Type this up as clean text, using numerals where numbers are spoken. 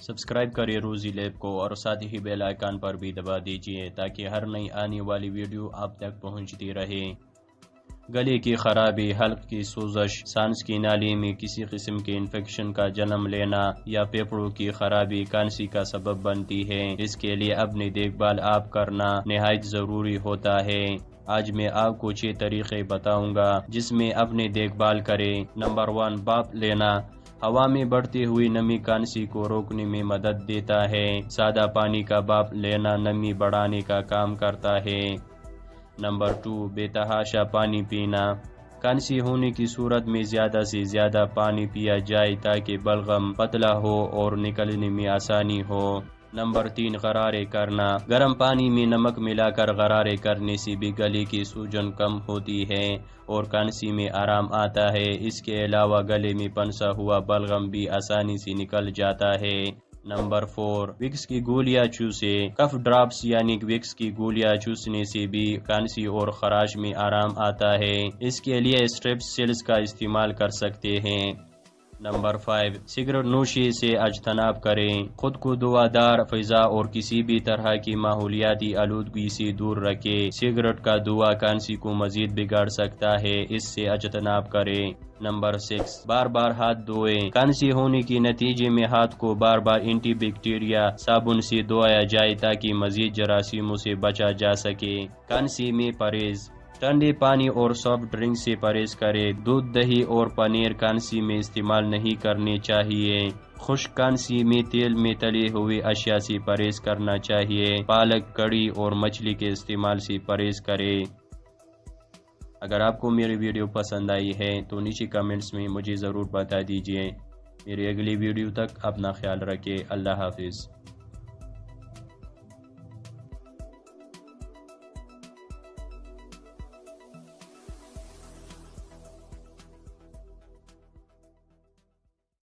Subscribe کریے روزی lab کو اور ساتھ ہی بیل آئیکن پر بھی دبا دیجیے تاکہ ہر نئی آنے والی ویڈیو آپ تک پہنچتی رہے۔ گلے کی خرابی، حلق کی سوزش، سانس کی نالی میں کسی قسم کے انفیکشن کا جنم لینا یا پھیپھڑوں کی خرابی کانسی کا سبب بنتی ہے۔ اس کے لیے اپنی دیکھ بھال آپ کرنا نہایت ضروری ہوتا ہے۔ آج میں آپ کو 6 طریقے بتاؤں گا جس میں اپنی دیکھ بھال کریں۔ نمبر 1، بھاپ لینا۔ ہوا میں بڑھتی ہوئی نمی کانسی کو روکنے میں مدد دیتا ہے۔ سادہ پانی کا بھاپ لینا نمی بڑھانے کا کام کرتا ہے۔ نمبر 2، بے تحاشا پانی پینا۔ کانسی ہونے کی صورت میں زیادہ سے زیادہ پانی پیا جائے تاکہ بلغم پتلا ہو اور نکلنے میں آسانی ہو۔ نمبر 3، غرارے کرنا۔ گرم پانی میں نمک ملا کر غرارے کرنے سے بھی گلے کی سوجن کم ہوتی ہے اور کانسی میں آرام آتا ہے۔ اس کے علاوہ گلے میں پنسا ہوا بلغم بھی آسانی سے نکل جاتا ہے۔ نمبر 4، وکس کی گولیاں چوسے۔ کف ڈراپس یعنی وکس کی گولیاں چوسنے سے بھی کانسی اور خراش میں آرام آتا ہے۔ اس کے لیے اسٹریپس سیلز کا استعمال کر سکتے ہیں۔ نمبر 5، سگریٹ نوشی سے اجتناب کریں۔ خود کو دھواں فضا اور کسی بھی طرح کی ماحولیاتی آلودگی سے دور رکھیں۔ سگریٹ کا دھواں کانسی کو مزید بگاڑ سکتا ہے، اس سے اجتناب کریں۔ نمبر 6، بار بار ہاتھ دھوئیں۔ کانسی ہونے کے نتیجے میں ہاتھ کو بار بار اینٹی بیکٹیریا صابن سے دھویا جائے تاکہ مزید جراثیموں سے بچا جا سکے۔ کانسی میں پرہیز۔ ٹھنڈے پانی اور سافٹ ڈرنک سے پرہیز کریں۔ دودھ، دہی اور پنیر کانسی میں استعمال نہیں کرنے چاہیے۔ خشک کانسی میں تیل میں تلی ہوئی اشیاء سے پرہیز کرنا چاہیے۔ پالک، کڑی اور مچھلی کے استعمال سے پرہیز کریں۔ اگر آپ کو میری ویڈیو پسند آئی ہے تو نیچے کمنٹس میں مجھے ضرور بتا دیجیے۔ میری اگلی ویڈیو تک اپنا خیال رکھیں۔ اللہ حافظ۔